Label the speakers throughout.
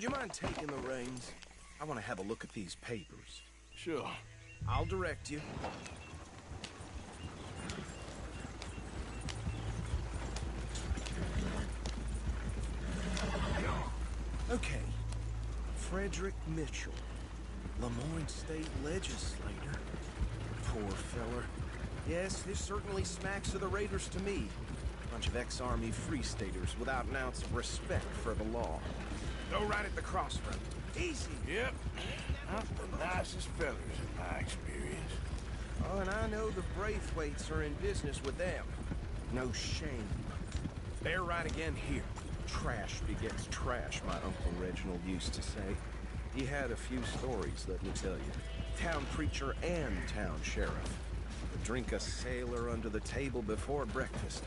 Speaker 1: Would you mind taking the reins? I want to have a look at these papers.
Speaker 2: Sure.
Speaker 1: I'll direct you. Okay. Frederick Mitchell, Lemoyne State Legislator. Poor feller. Yes, this certainly smacks of the Raiders to me. Bunch of ex-Army Free Staters without an ounce of respect for the law. Go right at the crossroad. Easy.
Speaker 2: Yep. Not the nicest fellas in my experience.
Speaker 1: Oh, and I know the Braithwaites are in business with them. No shame. They're right again here. Trash begets trash, my Uncle Reginald used to say. He had a few stories, let me tell you. Town preacher and town sheriff. Would drink a sailor under the table before breakfast.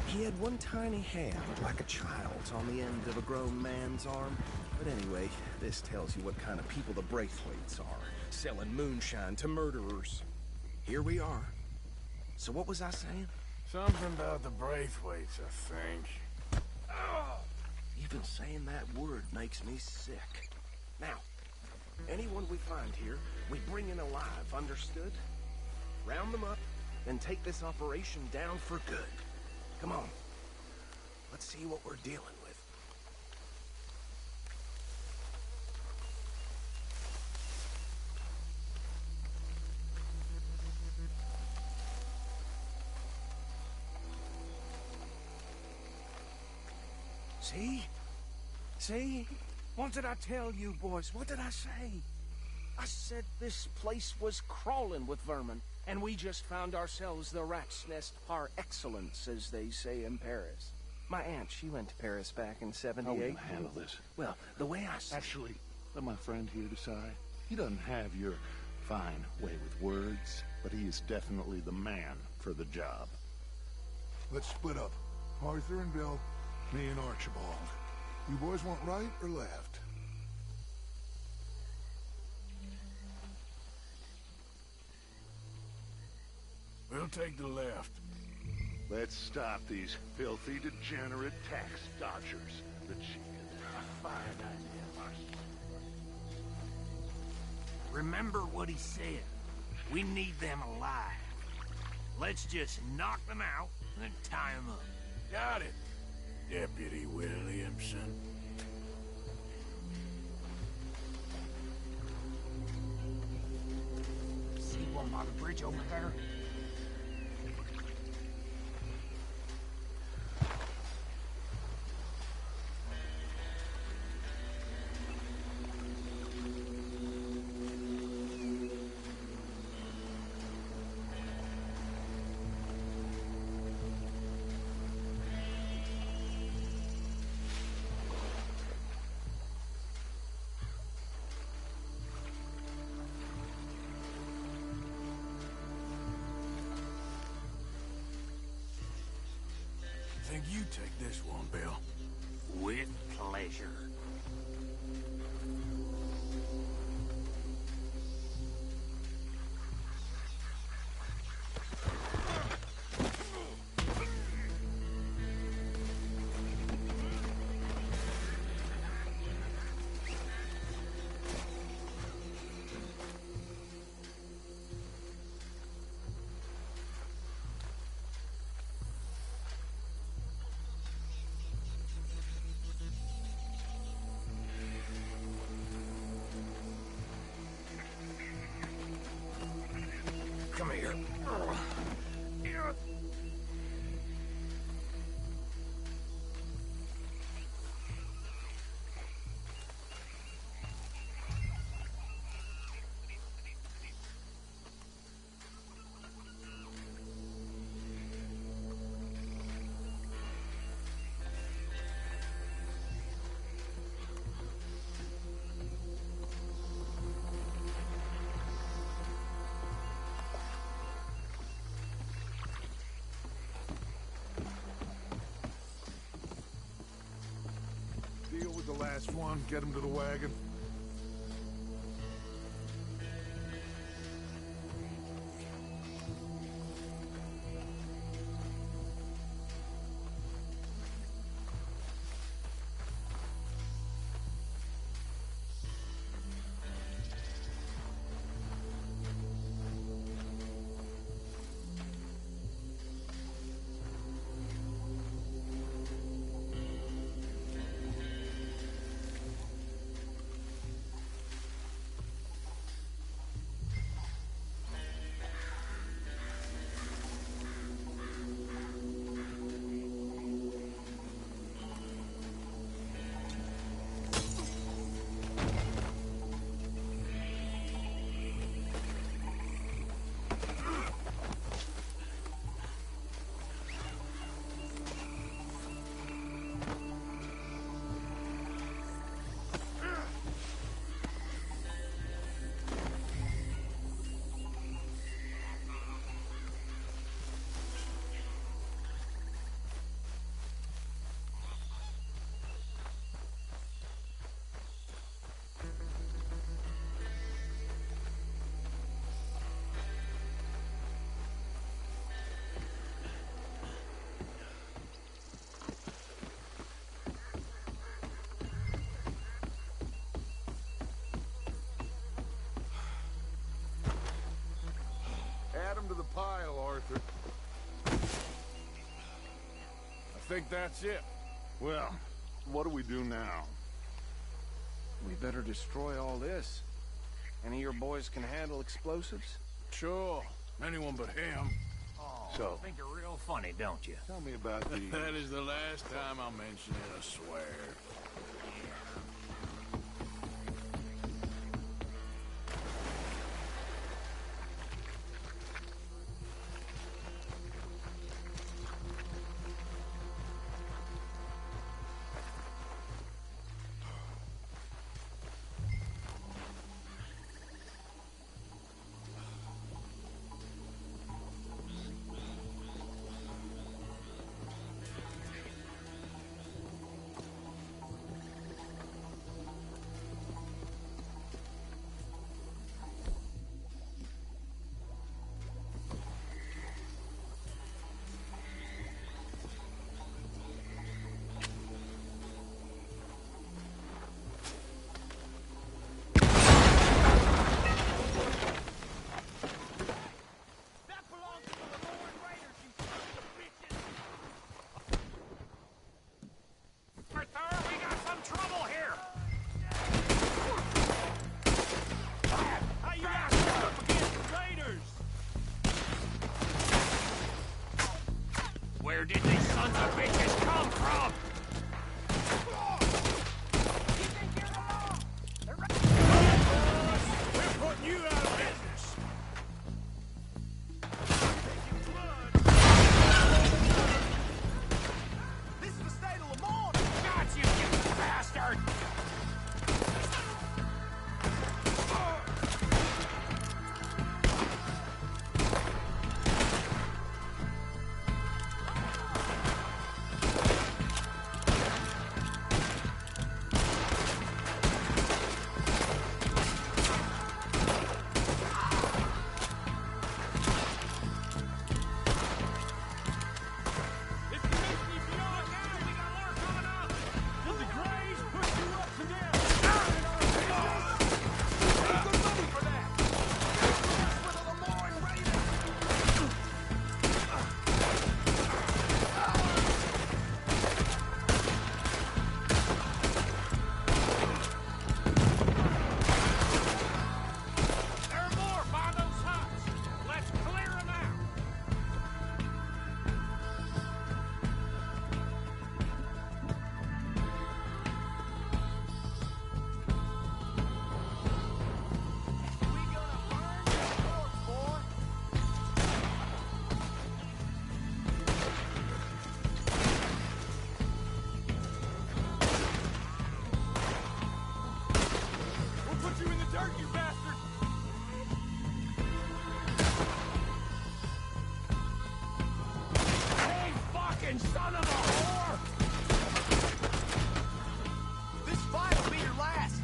Speaker 1: He had one tiny hand, like a child's, on the end of a grown man's arm. But anyway, this tells you what kind of people the Braithwaites are. Selling moonshine to murderers. Here we are. So what was I saying?
Speaker 2: Something about the Braithwaites, I think.
Speaker 1: Oh, even saying that word makes me sick. Now, anyone we find here, we bring in alive, understood? Round them up, then take this operation down for good. Come on. Let's see what we're dealing with. See? See? What did I tell you, boys? What did I say? I said this place was crawling with vermin, and we just found ourselves the rat's nest par excellence, as they say in Paris. My aunt, she went to Paris back in '78.
Speaker 3: How are we gonna handle this?
Speaker 1: Well, the way I see...
Speaker 3: Actually, let my friend here decide. He doesn't have your fine way with words, but he is definitely the man for the job.
Speaker 4: Let's split up. Arthur and Bill, me and Archibald. You boys want right or left?
Speaker 2: We'll take the left.
Speaker 3: Let's stop these filthy, degenerate tax dodgers. The chickens are a fine idea.
Speaker 5: Remember what he said. We need them alive. Let's just knock them out and then tie them up.
Speaker 2: Got it, Deputy Williamson.
Speaker 5: See one by the bridge over there?
Speaker 2: Think you take this one, Bill.
Speaker 5: With pleasure.
Speaker 1: Come here.
Speaker 4: Deal with the last one, get him to the wagon.
Speaker 2: Arthur. I think that's it.
Speaker 3: Well, what do we do now?
Speaker 1: We better destroy all this. Any of your boys can handle explosives?
Speaker 2: Sure. Anyone but him.
Speaker 5: Oh,
Speaker 3: So-
Speaker 5: you think you're real funny, don't you?
Speaker 3: Tell me about the...
Speaker 2: That is the last time I'll mention it, I swear.
Speaker 5: Arthur, we got some trouble here!
Speaker 2: How you guys up against the raiders?
Speaker 5: Where did these sons of bitches come from?
Speaker 2: We're putting you out of business.
Speaker 1: This is the state of Lamont!
Speaker 5: Got you, you bastard!
Speaker 2: It's the mystery beyond now. We got more coming up. Will the Grays push you up to them? Pay good money for that. For the Lemoyne Raiders.
Speaker 5: There are more by those huts! Let's clear them out!
Speaker 1: We gonna burn your corpse, boy!
Speaker 2: We'll put you in the dirt, you bastard.
Speaker 5: Hey, fucking son of a whore!
Speaker 1: This fight will be your last!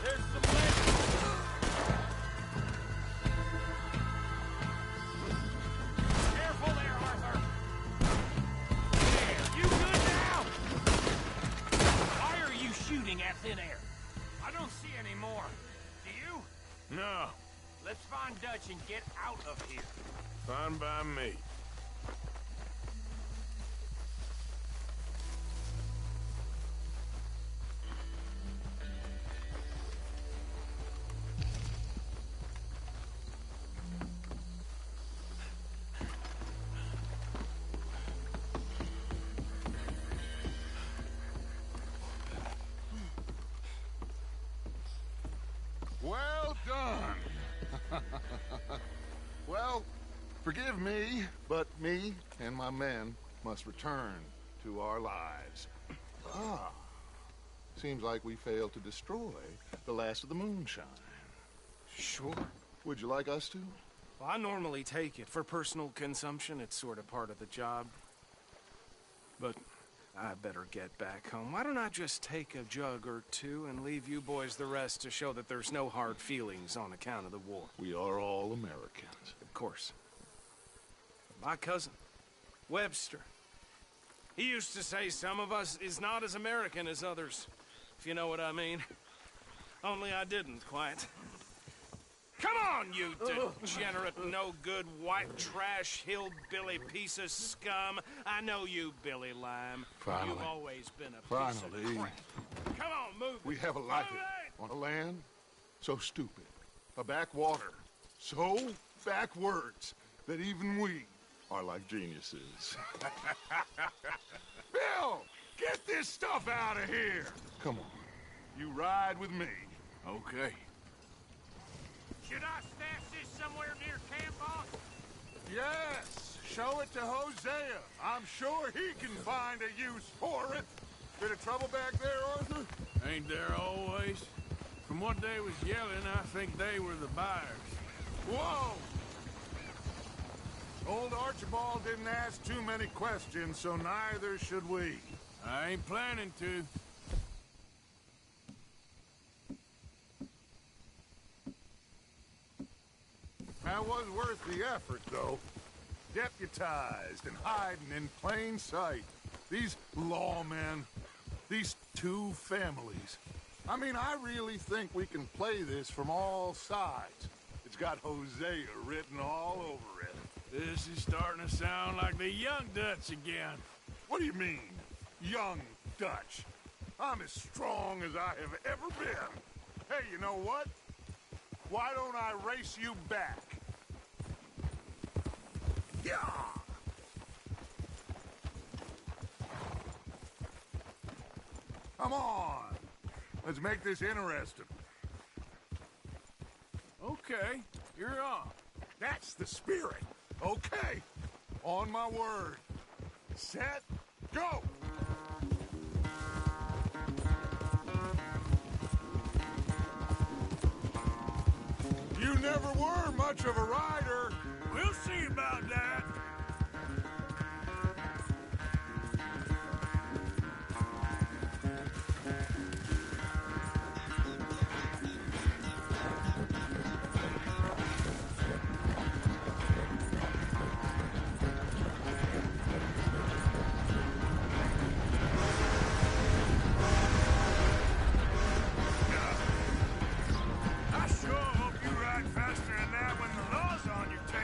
Speaker 2: There's some lead.
Speaker 5: Careful there, Arthur! There, you good now? Why are you shooting at thin air? I don't see any more. Do you?
Speaker 2: No.
Speaker 5: Let's find Dutch and get out of here.
Speaker 2: Fine by me.
Speaker 3: Well done. Well, forgive me, but me and my men must return to our lives. Ah, seems like we failed to destroy the last of the moonshine.
Speaker 1: Sure.
Speaker 3: Would you like us to?
Speaker 1: Well, I normally take it. For personal consumption, it's sort of part of the job. But I better get back home. Why don't I just take a jug or two and leave you boys the rest to show that there's no hard feelings on account of the war?
Speaker 3: We are all Americans.
Speaker 1: Of course. My cousin, Webster, he used to say some of us is not as American as others, if you know what I mean. Only I didn't quite. Come on, you degenerate, no-good, white trash, hillbilly piece of scum. I know you, Billy Lime.
Speaker 3: Finally.
Speaker 1: You've always been a piece
Speaker 3: Finally.
Speaker 1: of crap. Come on, move it.
Speaker 3: We have a life
Speaker 1: Move it!
Speaker 3: on a land so stupid, a backwater so backwards that even we are like geniuses. Bill, get this stuff out of here. Come on, you ride with me.
Speaker 5: Okay.
Speaker 2: Should I stash this somewhere near camp, boss?
Speaker 3: Yes, show it to Hosea. I'm sure he can find a use for it. Bit of trouble back there, Arthur?
Speaker 5: Ain't there always? From what they was yelling, I think they were the buyers.
Speaker 3: Whoa! Old Archibald didn't ask too many questions, so neither should we.
Speaker 5: I ain't planning to.
Speaker 3: That was worth the effort, though. Deputized and hiding in plain sight. These lawmen, these two families. I mean, I really think we can play this from all sides. It's got Hosea written all over it.
Speaker 5: This is starting to sound like the Young Dutch again.
Speaker 3: What do you mean, young Dutch? I'm as strong as I have ever been. Hey, you know what? Why don't I race you back? Yeah! Come on! Let's make this interesting.
Speaker 5: Okay, you're on.
Speaker 3: That's the spirit. Okay. On my word. Set, go! You never were much of a rider.
Speaker 5: We'll see about that. I sure hope you ride faster than that when the law's on your tail.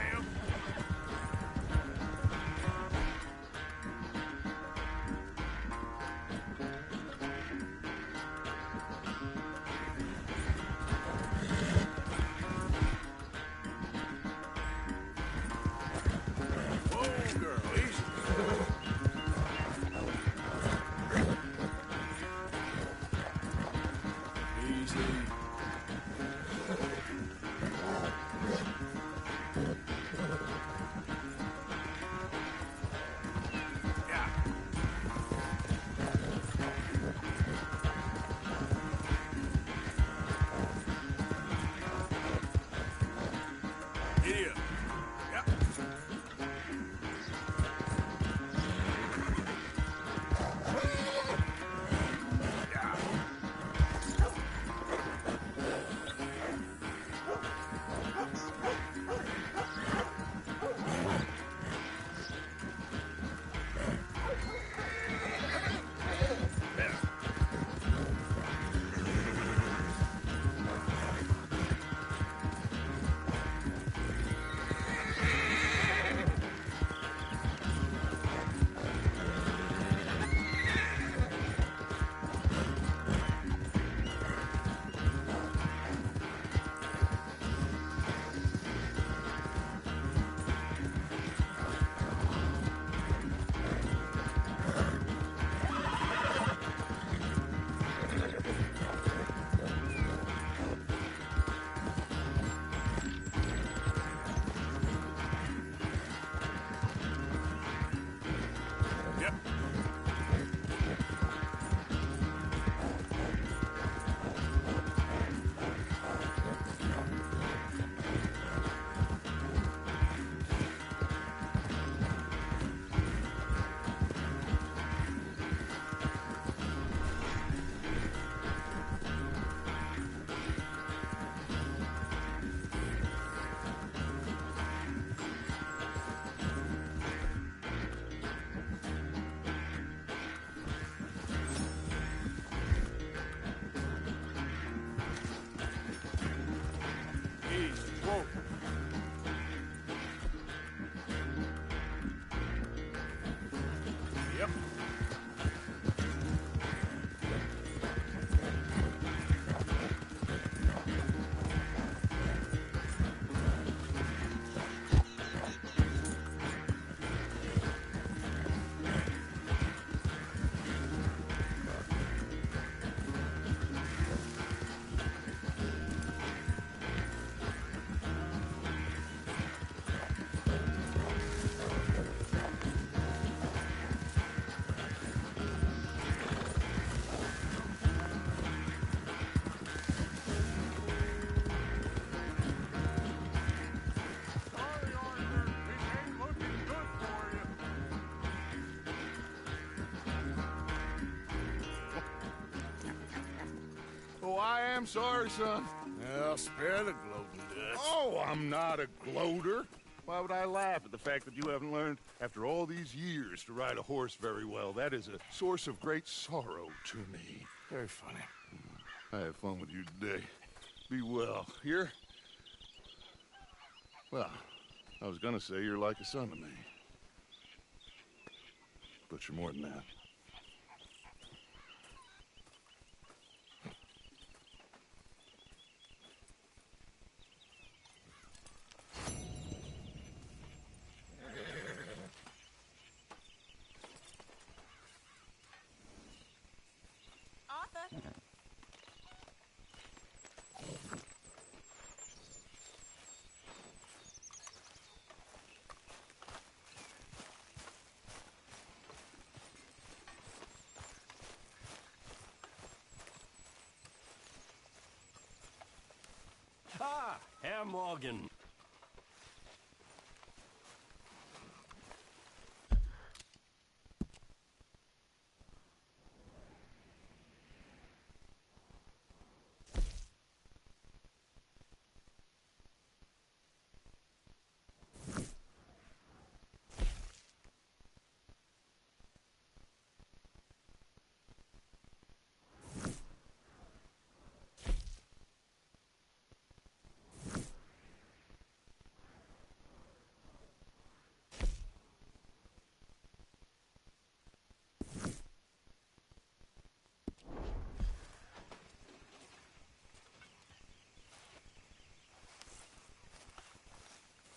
Speaker 3: damn sorry, son.
Speaker 2: Well, spare the gloating, Dutch.
Speaker 3: Oh, I'm not a gloater. Why would I laugh at the fact that you haven't learned, after all these years, to ride a horse very well? That is a source of great sorrow to me.
Speaker 2: Very funny.
Speaker 3: I had fun with you today. Be well. Here? Well, I was gonna say you're like a son to me. But you're more than that.
Speaker 6: Ah, Herr Morgan.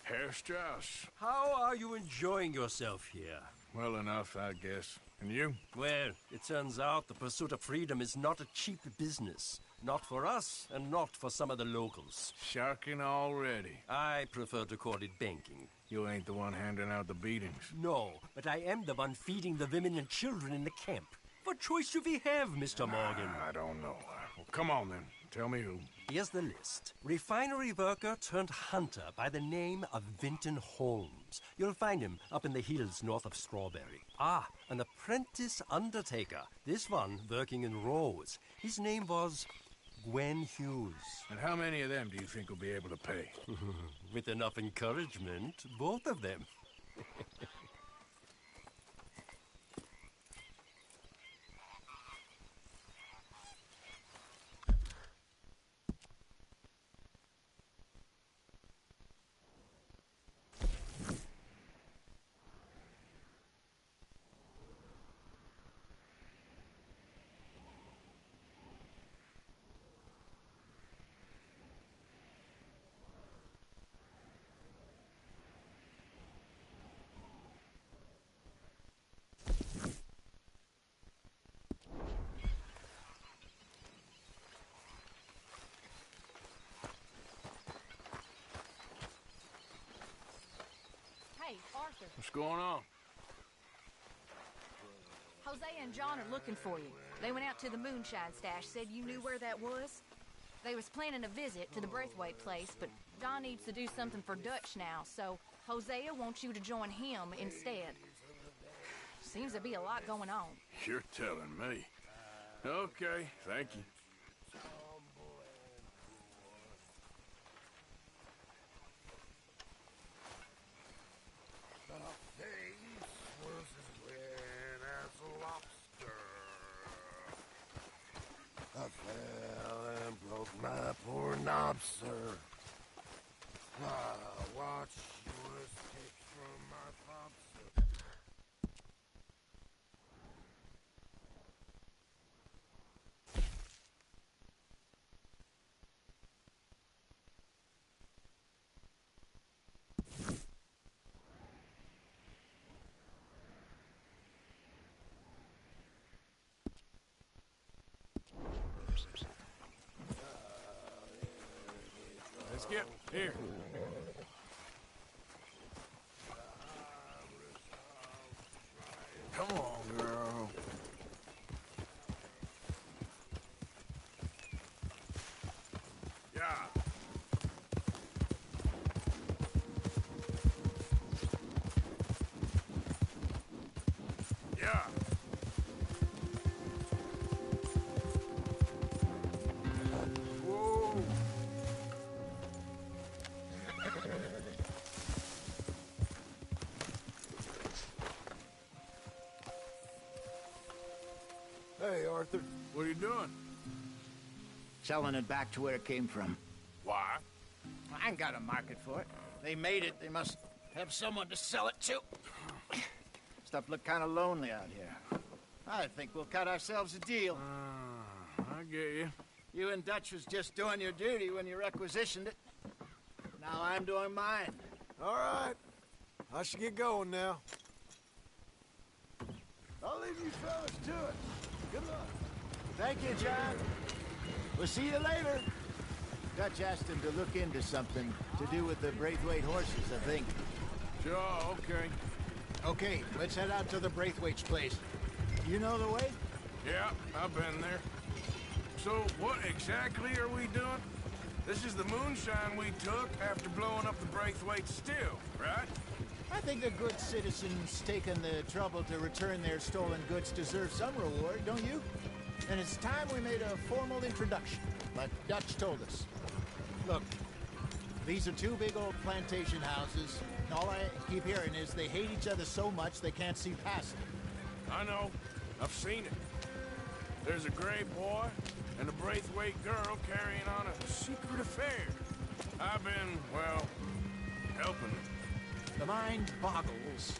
Speaker 2: Herr Strauss.
Speaker 6: How are you enjoying yourself here?
Speaker 2: Well enough, I guess. And you?
Speaker 6: Well, it turns out the pursuit of freedom is not a cheap business. Not for us, and not for some of the locals.
Speaker 2: Sharking already.
Speaker 6: I prefer to call it banking.
Speaker 2: You ain't the one handing out the beatings.
Speaker 6: No, but I am the one feeding the women and children in the camp. What choice do we have, Mr. Morgan?
Speaker 2: I don't know. Well, come on then. Tell me who.
Speaker 6: Here's the list. Refinery worker turned hunter by the name of Vinton Holmes. You'll find him up in the hills north of Strawberry. Ah, an apprentice undertaker. This one working in rows. His name was Gwen Hughes.
Speaker 2: And how many of them do you think will be able to pay?
Speaker 6: With enough encouragement, both of them.
Speaker 7: Hey, Arthur.
Speaker 2: What's going on?
Speaker 7: Jose and John are looking for you. They went out to the moonshine stash, said you knew where that was. They was planning a visit to the Braithwaite place, but John needs to do something for Dutch now, so Hosea wants you to join him instead. Seems to be a lot going on.
Speaker 2: You're telling me. Okay, thank you.
Speaker 8: I fell and broke my poor knob, sir. Watch your escapes from my pop, sir.
Speaker 2: Let's get here. Come on, girl. Yeah. Yeah. Arthur. What are you doing?
Speaker 9: Selling it back to where it came from.
Speaker 2: Why?
Speaker 9: I ain't got a market for it. They made it. They must have someone to sell it to. Stuff look kind of lonely out here. I think we'll cut ourselves a deal.
Speaker 2: I get you.
Speaker 9: You and Dutch was just doing your duty when you requisitioned it. Now I'm doing mine.
Speaker 10: All right. I should get going now.
Speaker 8: I'll leave you fellas to it. Good luck.
Speaker 9: Thank you, John. We'll see you later. Dutch asked him to look into something to do with the Braithwaite horses, I think.
Speaker 2: Sure, okay.
Speaker 9: Okay, let's head out to the Braithwaite's place. You know the way?
Speaker 2: Yeah, I've been there. So what exactly are we doing? This is the moonshine we took after blowing up the Braithwaite still, right?
Speaker 9: I think the good citizens taking the trouble to return their stolen goods deserve some reward, don't you? And it's time we made a formal introduction, like Dutch told us. Look, these are two big old plantation houses, and all I keep hearing is they hate each other so much they can't see past it.
Speaker 2: I know. I've seen it. There's a gray boy and a Braithwaite girl carrying on a secret affair. I've been, well, helping them.
Speaker 9: The mind boggles.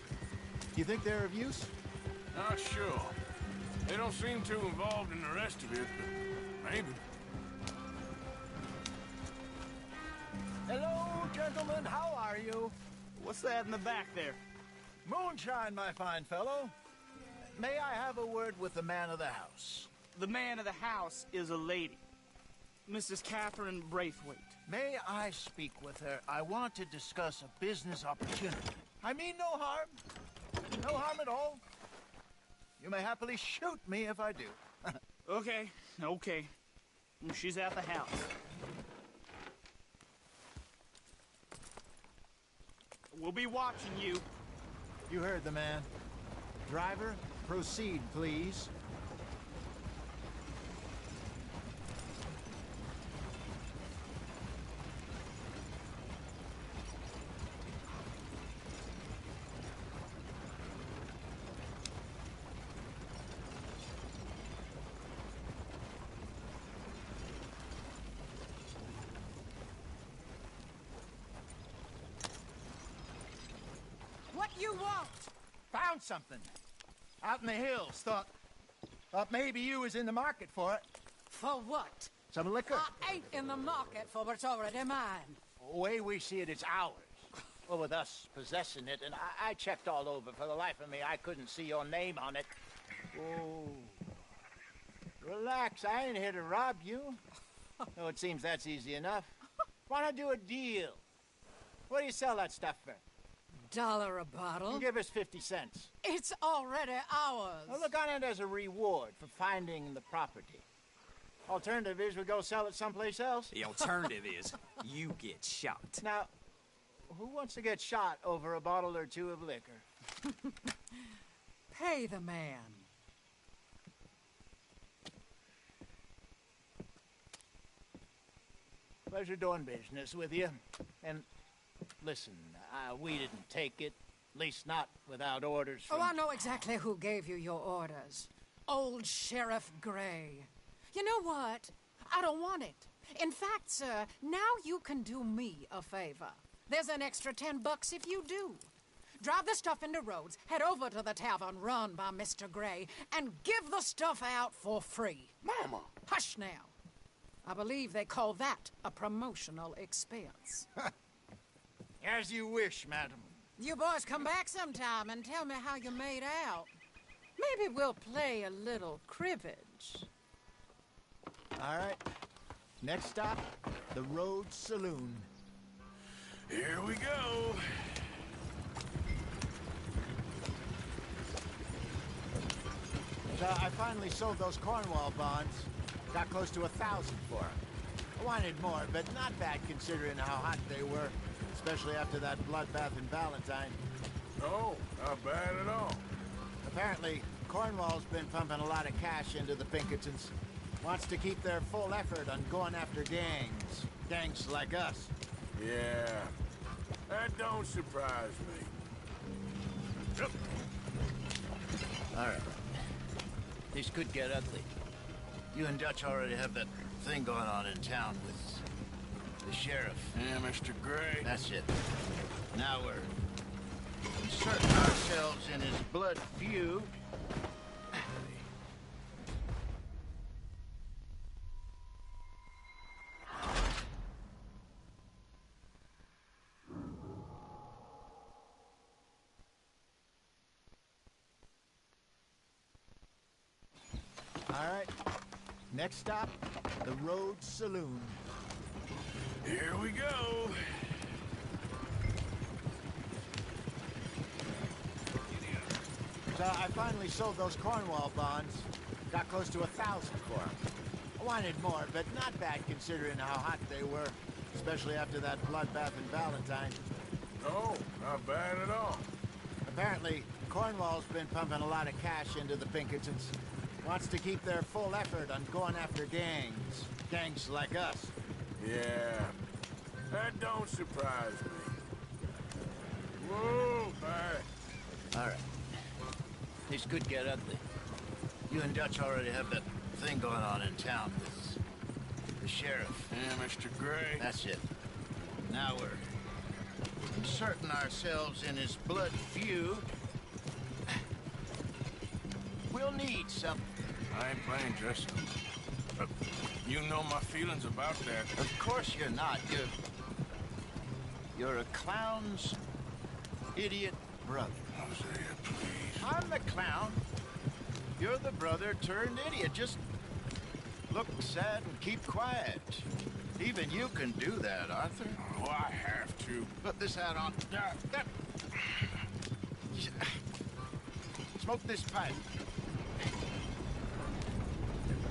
Speaker 9: You think they're of use?
Speaker 2: Not sure. They don't seem too involved in the rest of it, but maybe.
Speaker 9: Hello, gentlemen. How are you?
Speaker 11: What's that in the back there?
Speaker 9: Moonshine, my fine fellow. May I have a word with the man of the house?
Speaker 11: The man of the house is a lady. Mrs. Catherine Braithwaite.
Speaker 9: May I speak with her? I want to discuss a business opportunity. I mean no harm. No harm at all. You may happily shoot me if I do.
Speaker 11: Okay. She's at the house. We'll be watching you.
Speaker 9: You heard the man. Driver, proceed, please.
Speaker 12: What you want?
Speaker 9: Found something. Out in the hills. Thought maybe you was in the market for it.
Speaker 12: For what?
Speaker 9: Some liquor.
Speaker 12: I ain't in the market for what's already mine.
Speaker 9: The way we see it, it's ours. Well, with us possessing it, and I checked all over. For the life of me, I couldn't see your name on it. Oh. Relax, I ain't here to rob you. No, it seems that's easy enough. Why not do a deal? What do you sell that stuff for?
Speaker 12: $1 a bottle?
Speaker 9: Give us 50 cents.
Speaker 12: It's already ours.
Speaker 9: Well, look on it as a reward for finding the property. Alternative is we go sell it someplace else.
Speaker 13: The alternative is you get shot.
Speaker 9: Now, who wants to get shot over a bottle or two of liquor?
Speaker 12: Pay the man.
Speaker 9: Pleasure doing business with you. And listen, we didn't take it. At least not without orders from...
Speaker 12: Oh, I know exactly who gave you your orders. Old Sheriff Gray. You know what? I don't want it. In fact, sir, now you can do me a favor. There's an extra $10 if you do. Drive the stuff into Rhodes, head over to the tavern run by Mr. Gray, and give the stuff out for free.
Speaker 8: Mama!
Speaker 12: Hush now. I believe they call that a promotional expense.
Speaker 9: As you wish, madam.
Speaker 12: You boys come back sometime and tell me how you made out. Maybe we'll play a little cribbage.
Speaker 9: All right. Next stop, the Rhodes Saloon.
Speaker 2: Here we go.
Speaker 9: So I finally sold those Cornwall bonds. Got close to 1,000 for them. I wanted more, but not bad considering how hot they were, especially after that bloodbath in Valentine.
Speaker 2: Oh, not bad at all.
Speaker 9: Apparently, Cornwall's been pumping a lot of cash into the Pinkertons. Wants to keep their full effort on going after gangs. Gangs like us.
Speaker 2: Yeah, that don't surprise me. Yep.
Speaker 9: All right. This could get ugly. You and Dutch already have that thing going on in town with the sheriff.
Speaker 2: Yeah, Mr. Gray.
Speaker 9: That's it. Now we're inserting ourselves in his blood feud. All right. Next stop, the Road Saloon.
Speaker 2: Here we go.
Speaker 9: So I finally sold those Cornwall bonds. Got close to 1,000 for them. I wanted more, but not bad considering how hot they were, especially after that bloodbath in Valentine.
Speaker 2: No, not bad at all.
Speaker 9: Apparently, Cornwall's been pumping a lot of cash into the Pinkertons. Wants to keep their full effort on going after gangs. Gangs like us.
Speaker 2: Yeah, that don't surprise me. Whoa, man.
Speaker 9: All right. This could get ugly. You and Dutch already have that thing going on in town with the sheriff.
Speaker 2: Yeah, Mr. Gray.
Speaker 9: That's it. Now we're inserting ourselves in his blood feud. We'll need something.
Speaker 2: I ain't playing, Jesse. But you know my feelings about that.
Speaker 9: Of course you're not. You're a clown's idiot brother.
Speaker 2: Hosea, please.
Speaker 9: I'm the clown. You're the brother turned idiot. Just look sad and keep quiet. Even you can do that, Arthur.
Speaker 2: Oh, I have to.
Speaker 9: Put this hat on. Smoke this pipe.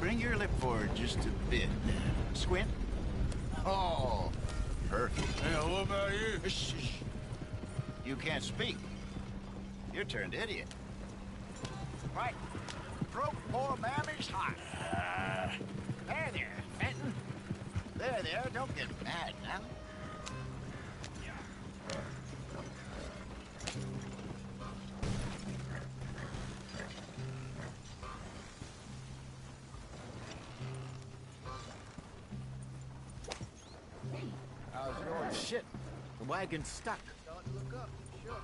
Speaker 9: Bring your lip forward just a bit. Squint. Oh, perfect.
Speaker 2: Hey, what about you?
Speaker 9: Shh. You can't speak. You're turned idiot. Right. Broke poor mammy's heart. There, Fenton. There. Don't get mad now. How's it going? Shit. The wagon's stuck. Start to look up. Sure.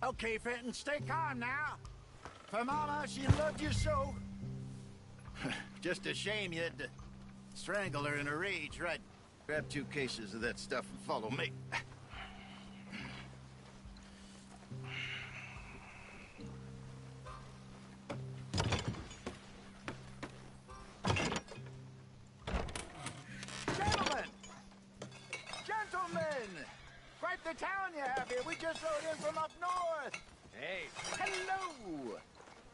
Speaker 9: Okay, Fenton, stay calm now. For Mama, she loved you so. Just a shame you had to strangle her in a rage, right? Grab 2 cases of that stuff and follow me. Gentlemen! Quite the town you have here. We just rode in from up north. Hey.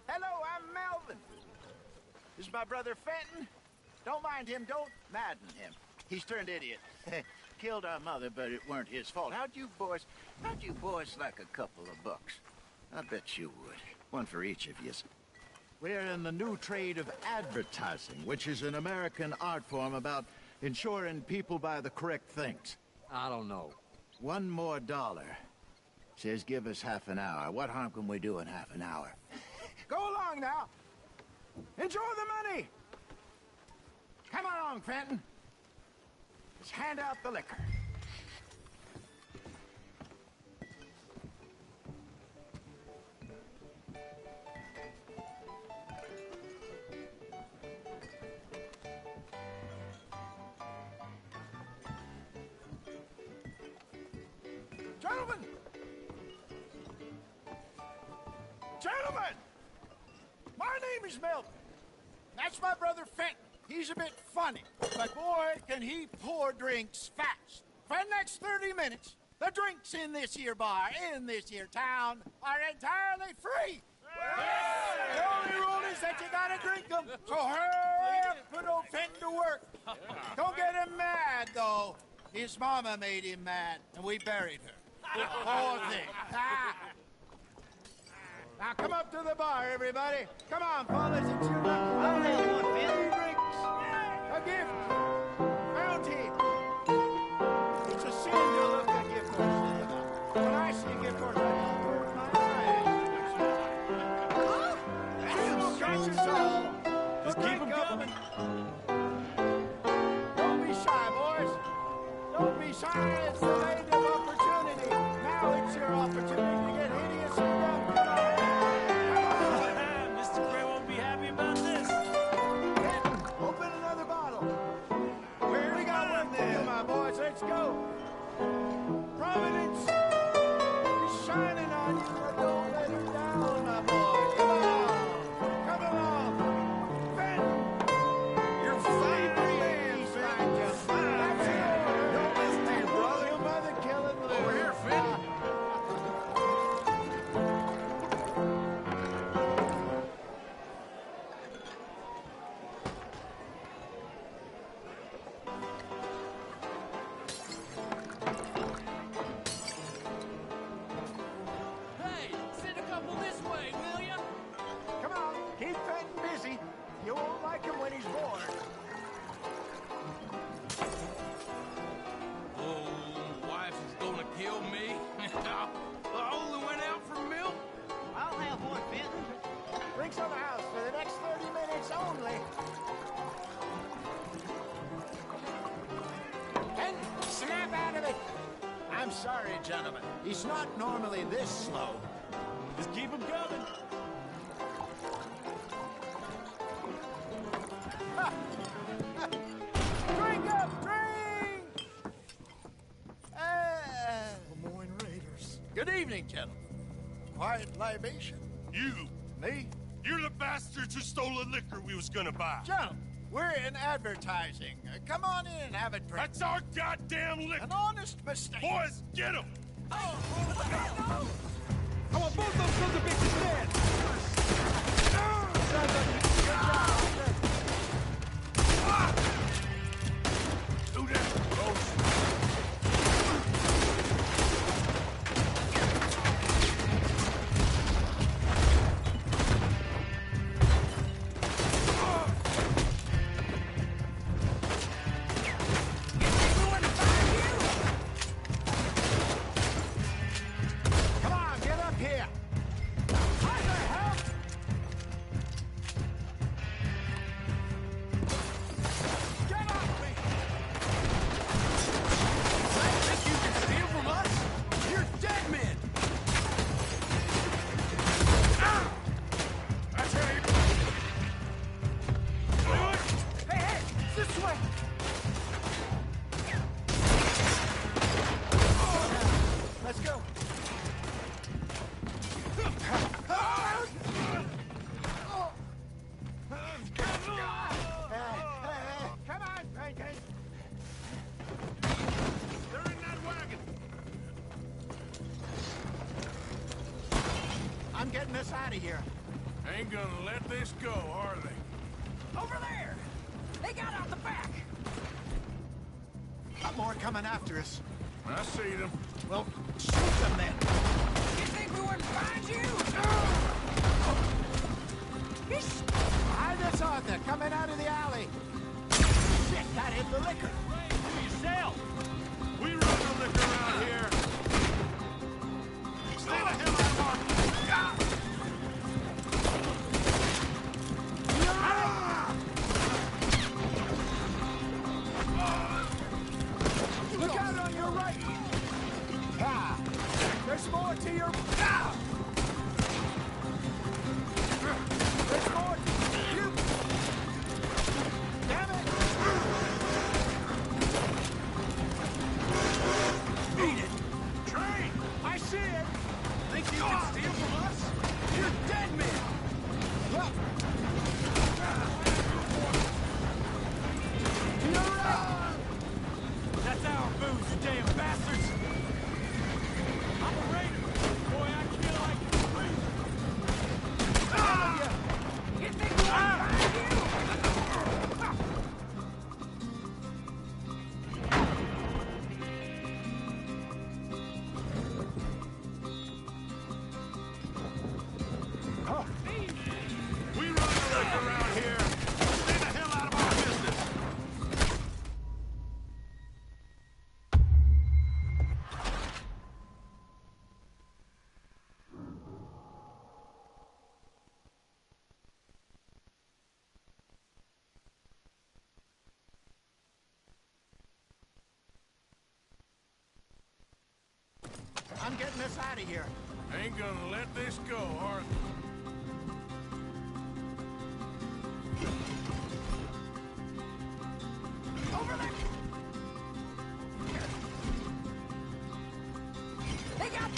Speaker 9: Hello. I'm Melvin. This is my brother Fenton. Don't mind him. Don't madden him. He's turned idiot. Killed our mother, but it weren't his fault. How'd you boys like a couple of bucks? I bet you would. One for each of you. We're in the new trade of advertising, which is an American art form about ensuring people buy the correct things.
Speaker 13: I don't know.
Speaker 9: $1 more. Says give us half an hour. What harm can we do in half an hour? Go along now. Enjoy the money. Come along, Fenton. Let's hand out the liquor. Gentlemen! My name is Melvin. That's my brother Fenton. He's a bit funny, but boy, can he pour drinks fast. For the next 30 minutes, the drinks in this here bar, in this here town, are entirely free. The only rule is that you gotta drink them, so hurry up, put old Fenton to work. Don't get him mad, though. His mama made him mad, and we buried her. Poor thing. Now come up to the bar, everybody. Come on, fellas and children. I'll have one, Phil. Drinks. A gift. Bounty. You won't like him when he's bored.
Speaker 2: Oh, wife is gonna kill me. I only went out for milk.
Speaker 9: I'll have one, Benton. Drinks on the house for the next 30 minutes only. And snap out of it. I'm sorry, gentlemen. He's not normally this slow.
Speaker 11: Just keep him coming.
Speaker 9: Drink up, drink!
Speaker 10: Lemoyne Raiders.
Speaker 9: Good evening, gentlemen. Quiet libation.
Speaker 14: You!
Speaker 9: Me?
Speaker 14: You're the bastards who stole the liquor we was gonna buy.
Speaker 9: Gentlemen, we're in advertising. Come on in and have a drink.
Speaker 14: That's our goddamn liquor!
Speaker 9: An honest mistake.
Speaker 14: Boys, get him!
Speaker 9: Oh,
Speaker 11: I want both those sons of bitches dead!
Speaker 9: Sounds like you did a good job.
Speaker 2: Do that, Ghost.
Speaker 9: Come on, get up here. What the hell? Get off me!
Speaker 2: Think you can steal from us? You're dead men!
Speaker 14: I tell you!
Speaker 9: Hey, this way! Let's go. Come on, Bacon.
Speaker 2: They're in that wagon.
Speaker 9: I'm getting us out of here.
Speaker 2: Ain't gonna let this go, are they?
Speaker 12: Over there! They got out the back!
Speaker 9: Got more coming after us.
Speaker 2: I see them.
Speaker 9: Well, shoot them then.
Speaker 12: You think we wouldn't find you?
Speaker 9: Behind us, Arthur, coming out of the alley. Shit, that hit the liquor.
Speaker 2: Yourself. We run the liquor around here. Stay the hell out of our...
Speaker 9: Look out on your right. Ah, there's more to your... Ah! There's more to you. Damn it.
Speaker 2: Beat it. Train.
Speaker 9: I see it.
Speaker 2: Think you can steal from us? You're dead men.
Speaker 9: Look. You're right.
Speaker 11: That's our booze, you damn bastards! I'm a raider! Boy, I feel like...
Speaker 12: You think we wouldn't find you?
Speaker 2: We run the liquor around here. Stay the hell out of our business.
Speaker 9: I'm getting us out of here.
Speaker 2: Ain't gonna let this go, Arthur.
Speaker 12: Over there! They got...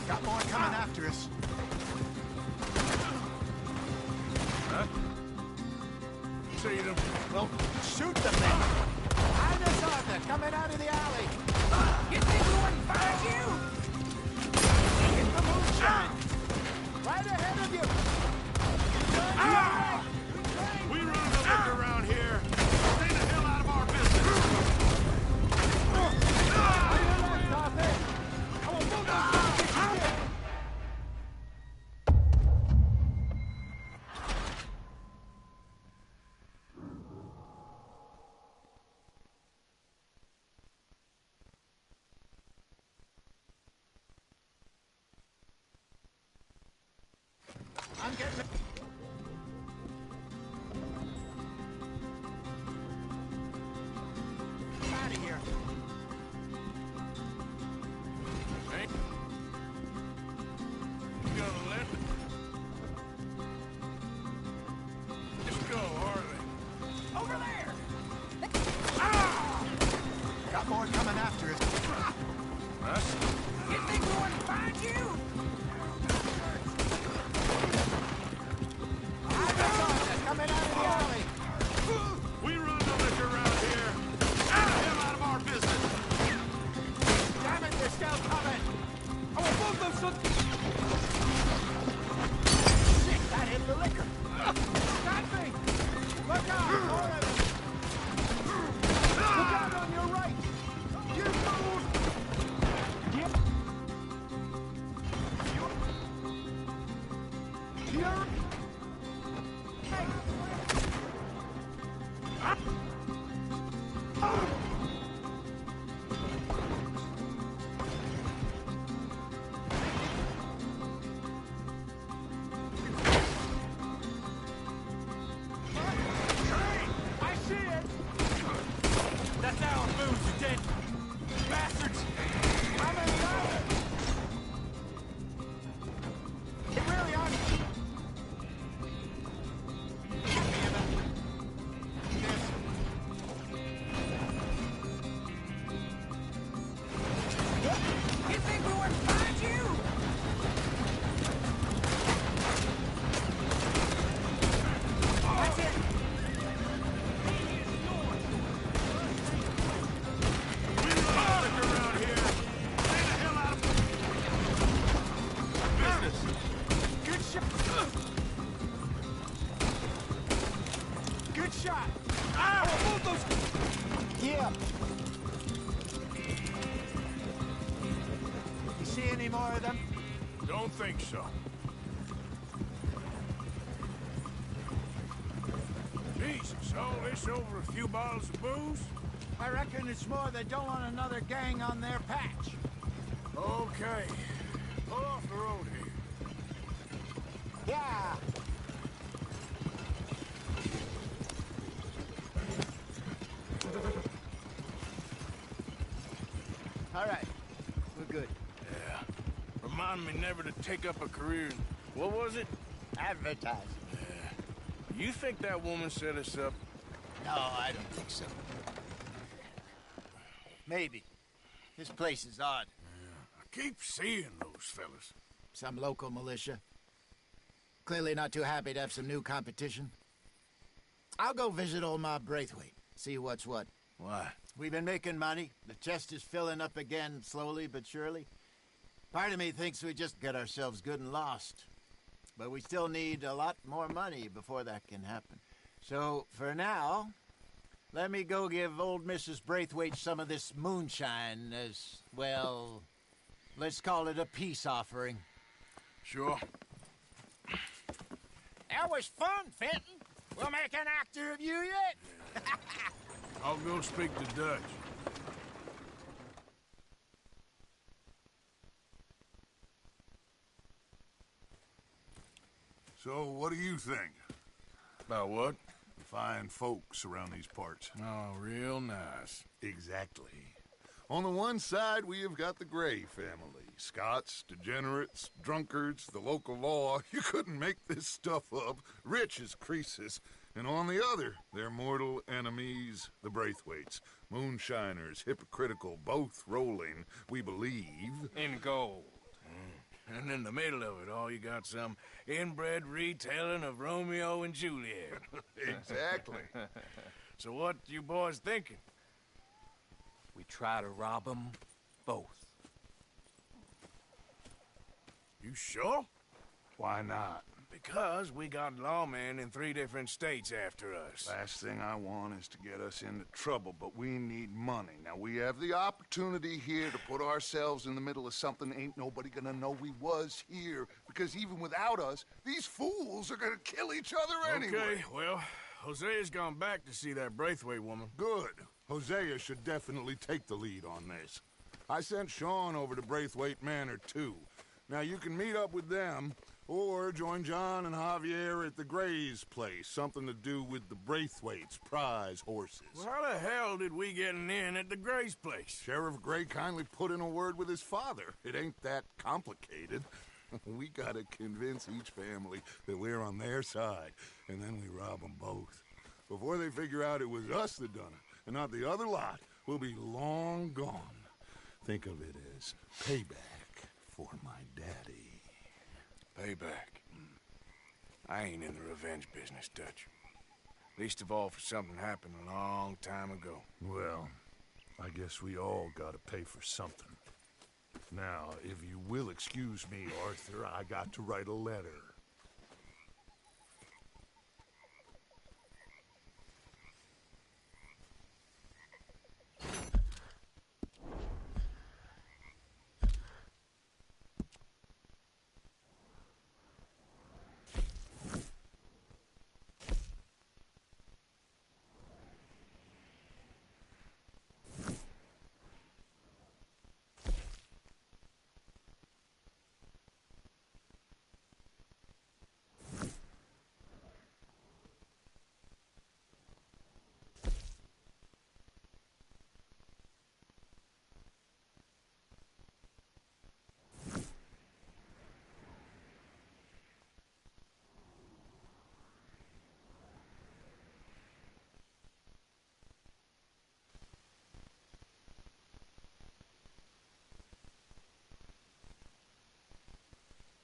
Speaker 9: Got more coming after us.
Speaker 2: Huh? See them.
Speaker 9: Well, shoot them then. Behind us, Arthur, coming out of the alley.
Speaker 12: You think we wouldn't find you?
Speaker 9: Get the moonshine. Right ahead of you.
Speaker 2: Ah!
Speaker 9: I'm getting... Out of here.
Speaker 2: Hey. You gonna let me? Just go, Harley.
Speaker 9: Over there! Ah! Got more coming after us.
Speaker 2: Huh?
Speaker 5: You think we wouldn't find you?
Speaker 9: Coming out of the alley.
Speaker 14: We run the liquor around here. Get him out of our business.
Speaker 9: Damn it, they're still coming.
Speaker 11: I will both those sons.
Speaker 9: Shit, that hit the liquor. Got me. Look out, more of them. Look out on your right. You move. Yep. You're...
Speaker 11: That's our booze, you dead bastards!
Speaker 9: I'm in love. They really are.
Speaker 5: You think we wouldn't find you?
Speaker 9: That's it.
Speaker 14: We run the liquor around here. Stay the hell out of business.
Speaker 9: Good shot. Good shot.
Speaker 11: Ah! Both those...
Speaker 9: Yeah. You see any more of them?
Speaker 2: Don't think so. Jesus, all this over a few bottles of booze?
Speaker 9: I reckon it's more they don't want another gang on their patch.
Speaker 2: Okay. Pull off the road here.
Speaker 9: Yeah. All right. We're good.
Speaker 2: Yeah. Remind me never to take up a career in... What was it?
Speaker 9: Advertising.
Speaker 2: You think that woman set us up?
Speaker 9: No, I don't think so. Maybe. This place is odd.
Speaker 2: I keep seeing those fellas.
Speaker 9: Some local militia. Clearly not too happy to have some new competition. I'll go visit old Mob Braithwaite, see what's what.
Speaker 2: Why?
Speaker 9: We've been making money. The chest is filling up again, slowly but surely. Part of me thinks we just get ourselves good and lost. But we still need a lot more money before that can happen. So, for now, let me go give old Mrs. Braithwaite some of this moonshine as, well, let's call it a peace offering.
Speaker 2: Sure.
Speaker 9: That was fun, Fenton. We'll make an actor of you yet.
Speaker 2: I'll go speak to Dutch.
Speaker 3: So, what do you think?
Speaker 2: About what?
Speaker 3: Fine folks around these parts.
Speaker 2: Oh, real nice.
Speaker 3: Exactly. On the one side, we have got the Gray family. Scots, degenerates, drunkards, the local law. You couldn't make this stuff up. Rich as Croesus. And on the other, their mortal enemies, the Braithwaites. Moonshiners, hypocritical, both rolling, we believe.
Speaker 13: In gold.
Speaker 2: And in the middle of it all, you got some inbred retelling of Romeo and Juliet.
Speaker 3: Exactly.
Speaker 2: So what you boys thinking?
Speaker 13: We try to rob them both.
Speaker 2: You sure?
Speaker 3: Why not?
Speaker 2: Because we got lawmen in 3 different states after us.
Speaker 3: Last thing I want is to get us into trouble, but we need money. Now, we have the opportunity here to put ourselves in the middle of something ain't nobody gonna know we was here, because even without us, these fools are gonna kill each other anyway.
Speaker 2: Okay, well, Hosea's gone back to see that Braithwaite woman.
Speaker 3: Good. Hosea should definitely take the lead on this. I sent Sean over to Braithwaite Manor, too. Now, you can meet up with them, Or join John and Javier at the Gray's place. Something to do with the Braithwaite's prize horses.
Speaker 2: Well, how the hell did we get an in at the Gray's place?
Speaker 3: Sheriff Gray kindly put in a word with his father. It ain't that complicated. We gotta convince each family that we're on their side, and then we rob them both. Before they figure out it was us that done it, and not the other lot, we'll be long gone. Think of it as payback for my daddy.
Speaker 2: Payback. I ain't in the revenge business, Dutch. Least of all for something happened a long time ago.
Speaker 4: Well, I guess we all gotta pay for something. Now, if you will excuse me, Arthur, I got to write a letter.